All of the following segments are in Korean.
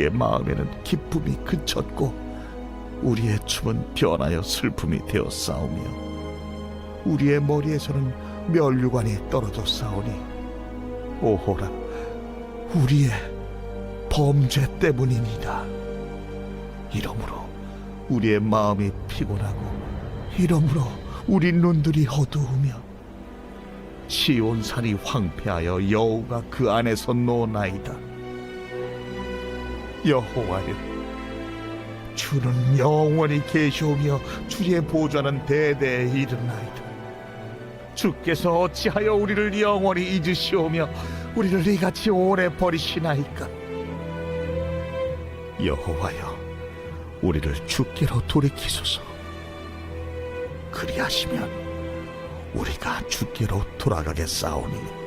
우리의 마음에는 기쁨이 그쳤고 우리의 춤은 변하여 슬픔이 되어 싸우며 우리의 머리에서는 면류관이 떨어져 싸우니 오호라 우리의 범죄 때문이니라. 이러므로 우리의 마음이 피곤하고 이러므로 우리 눈들이 어두우며 시온산이 황폐하여 여호가 그 안에서 노나이다. 여호와여, 주는 영원히 계시오며 주의 보좌는 대대에 이르나이다. 주께서 어찌하여 우리를 영원히 잊으시오며 우리를 이같이 오래 버리시나이까. 여호와여, 우리를 주께로 돌이키소서. 그리하시면 우리가 주께로 돌아가겠사오니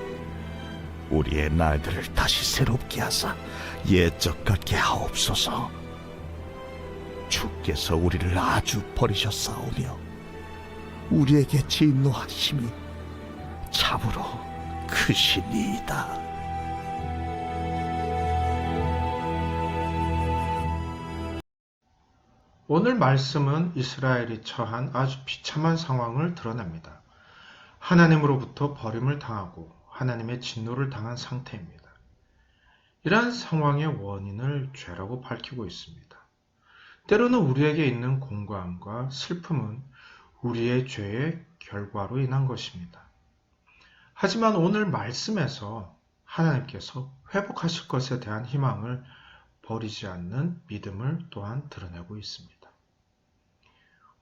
우리의 날들을 다시 새롭게 하사 옛적 같게 하옵소서. 주께서 우리를 아주 버리셨사오며 우리에게 진노하심이 참으로 크시니이다. 오늘 말씀은 이스라엘이 처한 아주 비참한 상황을 드러냅니다. 하나님으로부터 버림을 당하고 하나님의 진노를 당한 상태입니다. 이러한 상황의 원인을 죄라고 밝히고 있습니다. 때로는 우리에게 있는 공고함과 슬픔은 우리의 죄의 결과로 인한 것입니다. 하지만 오늘 말씀에서 하나님께서 회복하실 것에 대한 희망을 버리지 않는 믿음을 또한 드러내고 있습니다.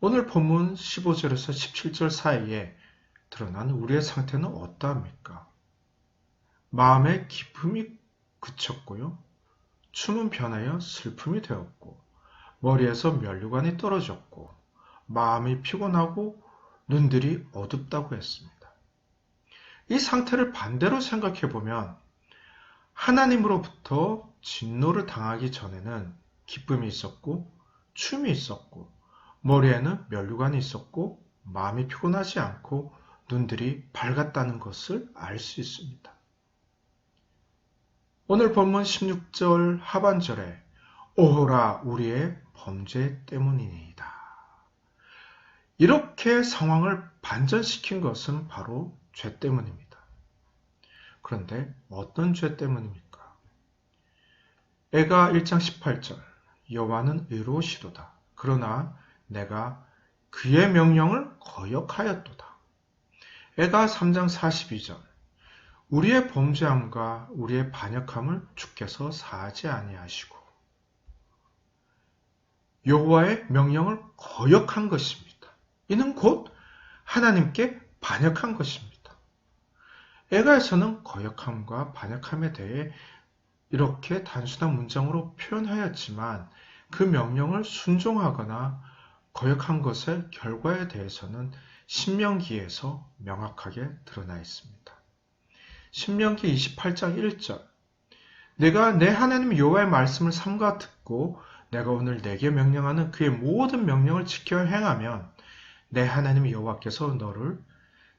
오늘 본문 15절에서 17절 사이에 드러난 우리의 상태는 어떠합니까? 마음의 기쁨이 그쳤고요. 춤은 변하여 슬픔이 되었고 머리에서 면류관이 떨어졌고 마음이 피곤하고 눈들이 어둡다고 했습니다. 이 상태를 반대로 생각해 보면 하나님으로부터 진노를 당하기 전에는 기쁨이 있었고 춤이 있었고 머리에는 면류관이 있었고 마음이 피곤하지 않고 눈들이 밝았다는 것을 알 수 있습니다. 오늘 본문 16절 하반절에 오호라 우리의 범죄 때문이니이다. 이렇게 상황을 반전시킨 것은 바로 죄 때문입니다. 그런데 어떤 죄 때문입니까? 에가 1장 18절 여호와는 의로우시도다. 그러나 내가 그의 명령을 거역하였도다. 에가 3장 42절 우리의 범죄함과 우리의 반역함을 주께서 사하지 아니하시고 여호와의 명령을 거역한 것입니다. 이는 곧 하나님께 반역한 것입니다. 에가에서는 거역함과 반역함에 대해 이렇게 단순한 문장으로 표현하였지만 그 명령을 순종하거나 거역한 것의 결과에 대해서는 신명기에서 명확하게 드러나 있습니다. 신명기 28장 1절 내가 내 하나님 여호와의 말씀을 삼가 듣고 내가 오늘 내게 명령하는 그의 모든 명령을 지켜 행하면 내 하나님 여호와께서 너를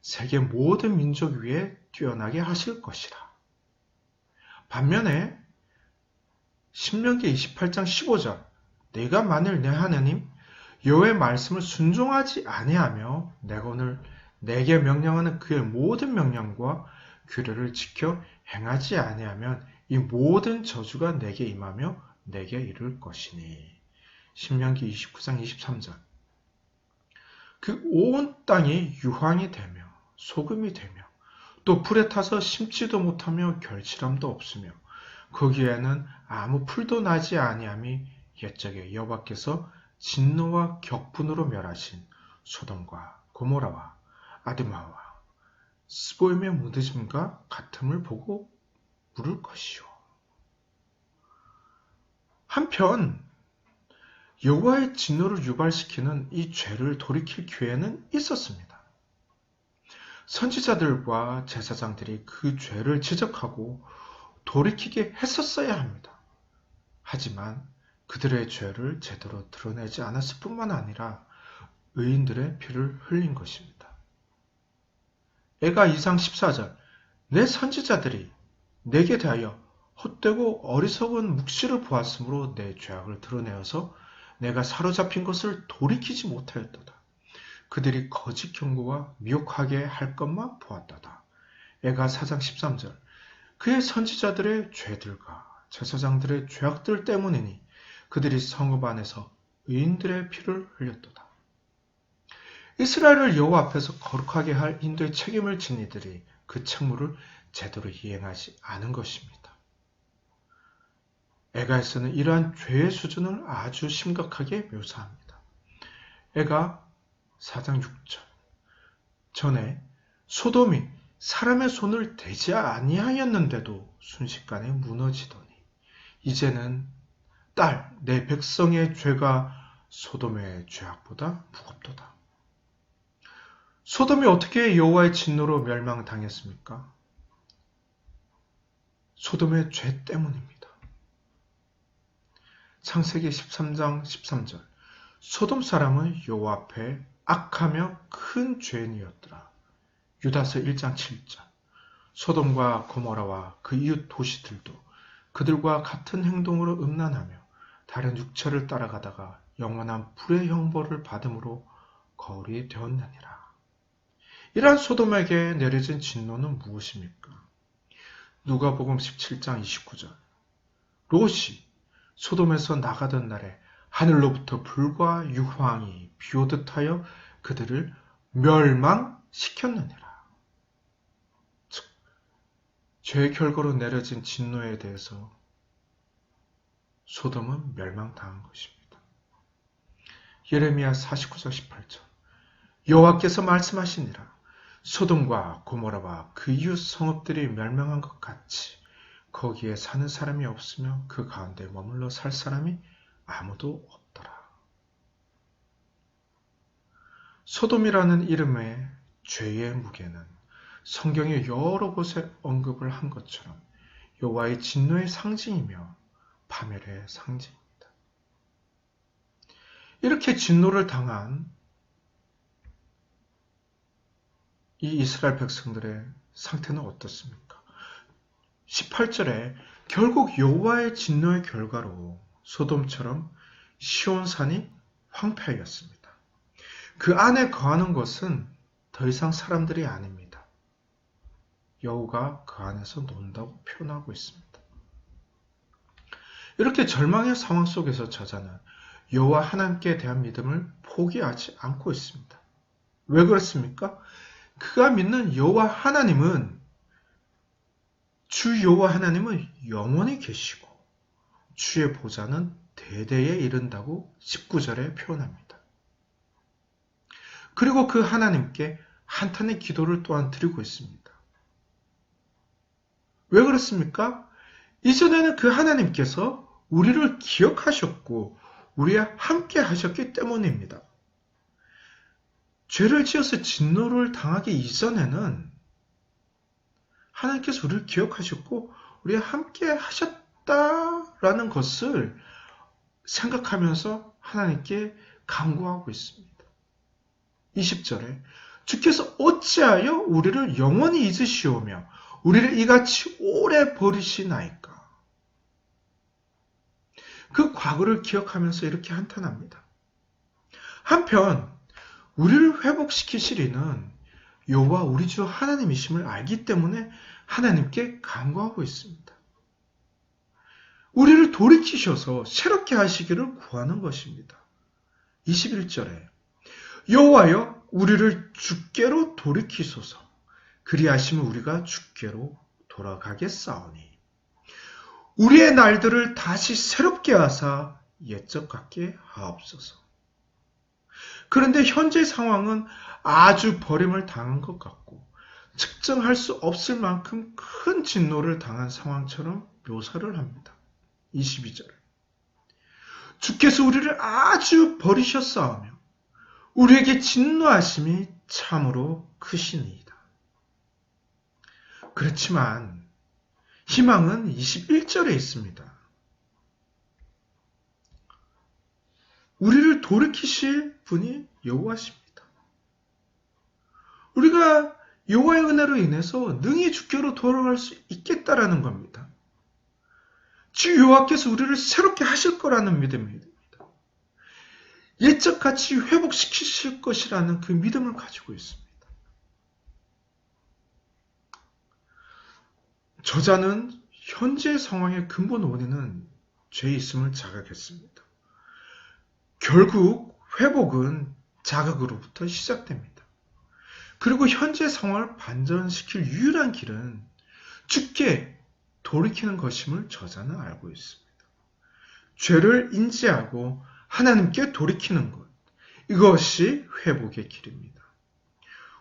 세계 모든 민족 위에 뛰어나게 하실 것이라. 반면에 신명기 28장 15절 내가 만일 내 하나님 여호와의 말씀을 순종하지 아니하며 내가 오늘 내게 명령하는 그의 모든 명령과 규례를 지켜 행하지 아니하면 이 모든 저주가 내게 임하며 내게 이를 것이니. 신명기 29장 23절 그 온 땅이 유황이 되며 소금이 되며 또 불에 타서 심지도 못하며 결실함도 없으며 거기에는 아무 풀도 나지 아니함이 옛적에 여호와께서 진노와 격분으로 멸하신 소돔과 고모라와 아드마와 스보임의 무너짐과 같음을 보고 물을 것이요. 한편 여호와의 진노를 유발시키는 이 죄를 돌이킬 기회는 있었습니다. 선지자들과 제사장들이 그 죄를 지적하고 돌이키게 했었어야 합니다. 하지만 그들의 죄를 제대로 드러내지 않았을 뿐만 아니라 의인들의 피를 흘린 것입니다. 에가 2장 14절 내 선지자들이 내게 대하여 헛되고 어리석은 묵시를 보았으므로 내 죄악을 드러내어서 내가 사로잡힌 것을 돌이키지 못하였도다. 그들이 거짓 경고와 미혹하게 할 것만 보았도다. 에가 4장 13절. 그의 선지자들의 죄들과 제사장들의 죄악들 때문이니 그들이 성읍 안에서 의인들의 피를 흘렸도다. 이스라엘을 여호와 앞에서 거룩하게 할 인도의 책임을 진 이들이 그 책무를 제대로 이행하지 않은 것입니다. 에가에서는 이러한 죄의 수준을 아주 심각하게 묘사합니다. 에가 4장 6절. 전에 소돔이 사람의 손을 대지 아니하였는데도 순식간에 무너지더니 이제는 딸 내 백성의 죄가 소돔의 죄악보다 무겁도다. 소돔이 어떻게 여호와의 진노로 멸망당했습니까? 소돔의 죄 때문입니다. 창세기 13장 13절. 소돔 사람은 여호와 앞에 악하며 큰 죄인이었더라. 유다서 1장 7절. 소돔과 고모라와 그 이웃 도시들도 그들과 같은 행동으로 음란하며 다른 육체를 따라가다가 영원한 불의 형벌을 받음으로 거울이 되었느니라. 이러한 소돔에게 내려진 진노는 무엇입니까? 누가복음 17장 29절. 롯이 소돔에서 나가던 날에 하늘로부터 불과 유황이 비오듯 하여 그들을 멸망시켰느니라. 즉, 죄의 결과로 내려진 진노에 대해서 소돔은 멸망당한 것입니다. 예레미야 49장 18절. 여호와께서 말씀하시니라. 소돔과 고모라와 그 이웃 성읍들이 멸망한 것 같이 거기에 사는 사람이 없으며 그 가운데 머물러 살 사람이 아무도 없더라. 소돔이라는 이름의 죄의 무게는 성경의 여러 곳에 언급을 한 것처럼 여호와의 진노의 상징이며 파멸의 상징입니다. 이렇게 진노를 당한 이 이스라엘 백성들의 상태는 어떻습니까? 18절에 결국 여호와의 진노의 결과로 소돔처럼 시온산이 황폐하였습니다. 그 안에 거하는 것은 더 이상 사람들이 아닙니다. 여호가 그 안에서 논다고 표현하고 있습니다. 이렇게 절망의 상황 속에서 저자는 여호와 하나님께 대한 믿음을 포기하지 않고 있습니다. 왜 그렇습니까? 그가 믿는 여호와 하나님은 주 여호와 하나님은 영원히 계시고 주의 보좌는 대대에 이른다고 19절에 표현합니다. 그리고 그 하나님께 한탄의 기도를 또한 드리고 있습니다. 왜 그렇습니까? 이전에는 그 하나님께서 우리를 기억하셨고 우리와 함께 하셨기 때문입니다. 죄를 지어서 진노를 당하기 이전에는 하나님께서 우리를 기억하셨고 우리와 함께 하셨다라는 것을 생각하면서 하나님께 간구하고 있습니다. 20절에 주께서 어찌하여 우리를 영원히 잊으시오며 우리를 이같이 오래 버리시나이까. 그 과거를 기억하면서 이렇게 한탄합니다. 한편 우리를 회복시키실 이는 여호와 우리 주 하나님이심을 알기 때문에 하나님께 간구하고 있습니다. 우리를 돌이키셔서 새롭게 하시기를 구하는 것입니다. 21절에 여호와여 우리를 주께로 돌이키소서 그리하시면 우리가 주께로 돌아가겠사오니 우리의 날들을 다시 새롭게 하사 옛적 같게 하옵소서. 그런데 현재 상황은 아주 버림을 당한 것 같고 측정할 수 없을 만큼 큰 진노를 당한 상황처럼 묘사를 합니다. 22절 주께서 우리를 아주 버리셨사오며 우리에게 진노하심이 참으로 크시니이다. 그렇지만 희망은 21절에 있습니다. 우리를 돌이키실 분이 여호와십니다. 우리가 여호와의 은혜로 인해서 능히 주께로 돌아갈 수 있겠다라는 겁니다. 주 여호와께서 우리를 새롭게 하실 거라는 믿음입니다. 옛적같이 회복시키실 것이라는 그 믿음을 가지고 있습니다. 저자는 현재 상황의 근본 원인은 죄에 있음을 자각했습니다. 결국 회복은 자각으로부터 시작됩니다. 그리고 현재 상황을 반전시킬 유일한 길은 주께 돌이키는 것임을 저자는 알고 있습니다. 죄를 인지하고 하나님께 돌이키는 것, 이것이 회복의 길입니다.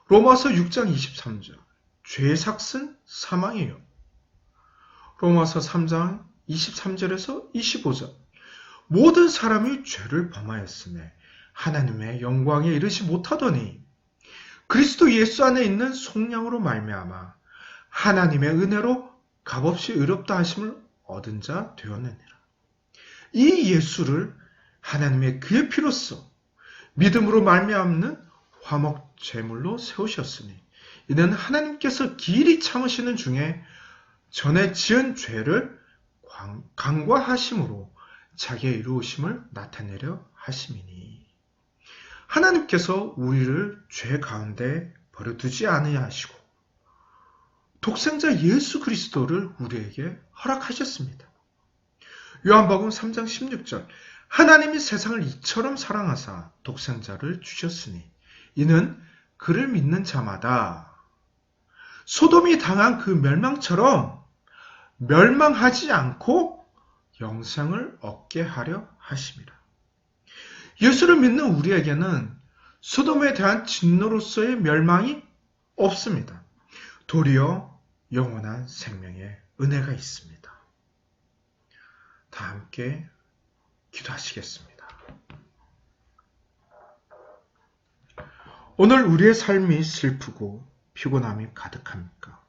로마서 6장 23절, 죄의 삭은 사망이요. 로마서 3장 23절에서 25절, 모든 사람이 죄를 범하였으며 하나님의 영광에 이르지 못하더니 그리스도 예수 안에 있는 속량으로 말미암아 하나님의 은혜로 값없이 의롭다 하심을 얻은 자 되었느니라. 이 예수를 하나님의 그의 피로써 믿음으로 말미암는 화목 제물로 세우셨으니 이는 하나님께서 길이 참으시는 중에 전에 지은 죄를 간과하심으로 자기의 이루심을 나타내려 하심이니 하나님께서 우리를 죄 가운데 버려두지 아니하시고 독생자 예수 그리스도를 우리에게 허락하셨습니다. 요한복음 3장 16절, 하나님이 세상을 이처럼 사랑하사 독생자를 주셨으니 이는 그를 믿는 자마다 소돔이 당한 그 멸망처럼 멸망하지 않고 영생을 얻게 하려 하심이라. 예수를 믿는 우리에게는 소돔에 대한 진노로서의 멸망이 없습니다. 도리어 영원한 생명의 은혜가 있습니다. 다 함께 기도하시겠습니다. 오늘 우리의 삶이 슬프고 피곤함이 가득합니까?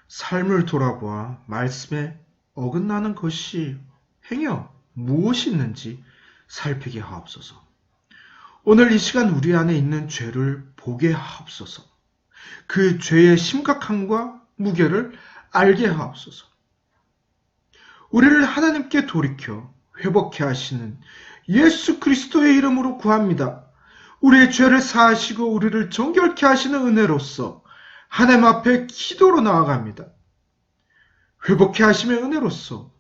삶을 돌아보아 말씀에 어긋나는 것이 행여 무엇이 있는지 살피게 하옵소서. 오늘 이 시간 우리 안에 있는 죄를 보게 하옵소서. 그 죄의 심각함과 무게를 알게 하옵소서. 우리를 하나님께 돌이켜 회복해 하시는 예수 그리스도의 이름으로 구합니다. 우리의 죄를 사하시고 우리를 정결케 하시는 은혜로서 하나님 앞에 기도로 나아갑니다. 회복해 하심의 은혜로서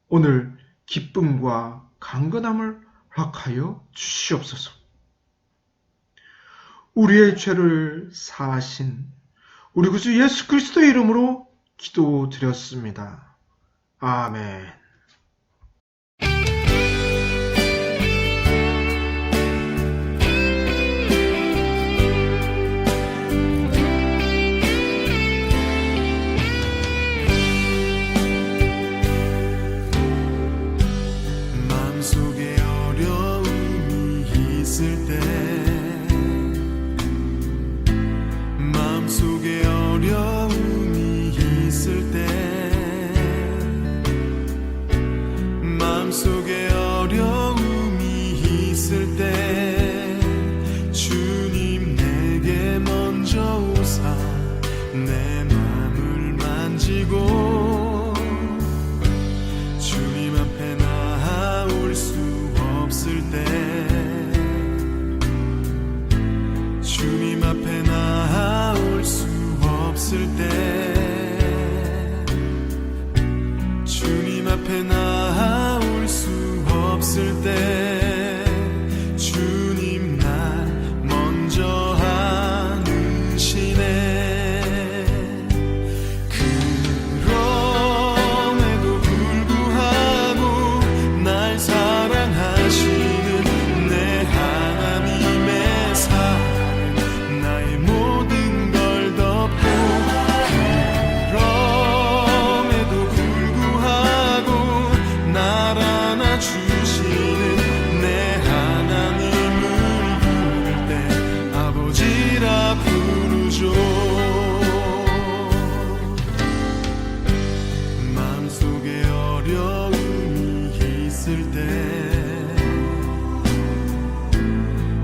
오늘 기쁨과 강건함을 허락하여 주시옵소서. 우리의 죄를 사하신 우리 구주 예수 그리스도의 이름으로 기도드렸습니다. 아멘. 마음속에 어려움이 있을 때 마음속에 어려움이 있을 때 마음속에 어려움이 있을 때 주님 내게 먼저 오사 내 마음을 만지고 주님 앞에 나올 수 없을 때 주님 앞에 나올 수 없을 때 주님 앞에 나올 수 없을 때 주님 날 먼저 안으시네. 그럼에도 불구하고 날 사랑하시는 내 하나님의 사랑 나의 모든 걸 덮고 그럼에도 불구하고 날 안아주시는 내 하나님을 부를 때 아버지라 부르죠. 마음속에 어려움이 있을 때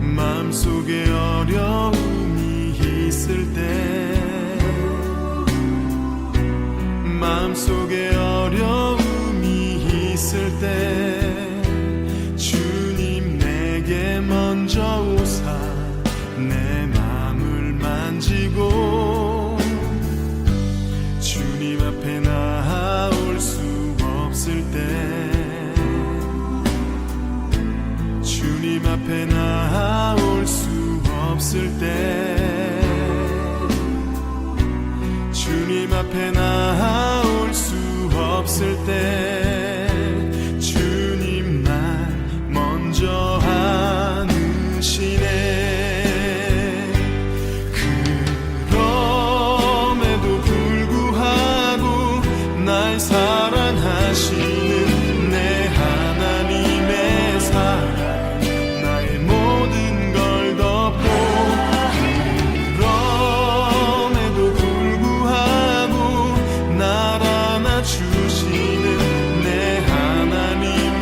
마음속에 어려움이 있을 때 마음속에 어려움이 앞에 나올 수 없을 때 주님만 먼저 아시네. 그럼에도 불구하고 날 사랑하시는 내 하나님의 사랑 나의 모든 걸 덮고, 그럼에도 불구하고 날 안아주시는 내 하나님을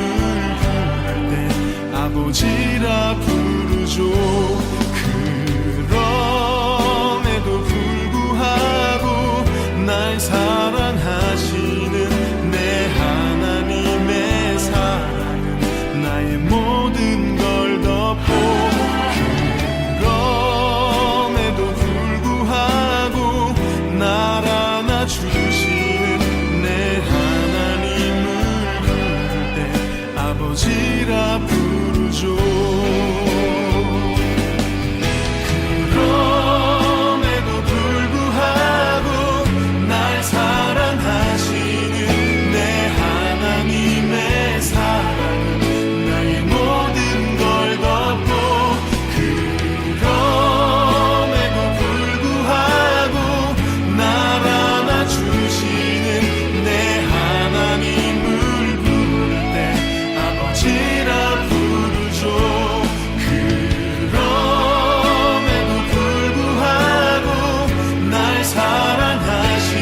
부를 때 아버지라 부르죠. 그럼에도 불구하고 날 사랑하시는 내 하나님의 사랑은 나의 모든 걸 덮고, 그럼에도 불구하고 날 안아주시는 내 하나님을 부를 때 아버지라 부르죠. 그럼에도 불구하고 날 사랑하시는 내 하나님의 사랑은 나의 모든 걸 덮고, 그럼에도 불구하고 날 안아주시는 내 하나님을 부를 때 아버지라 부르죠. 그럼에도 불구하고 날 사랑하시는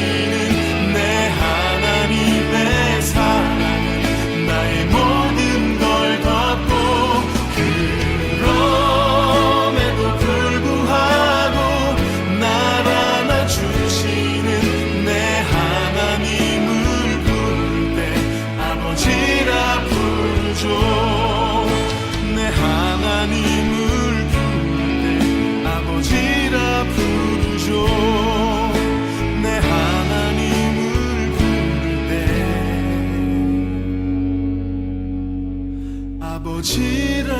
내 하나님의 사랑은 나의 모든 걸 덮고, 그럼에도 불구하고 날 안아주시는 내 하나님을 부를 때 아버지라 부르죠. 내 하나님을 부를 때 아버지라 부르죠. 내 하나님을 부를 때 아버지라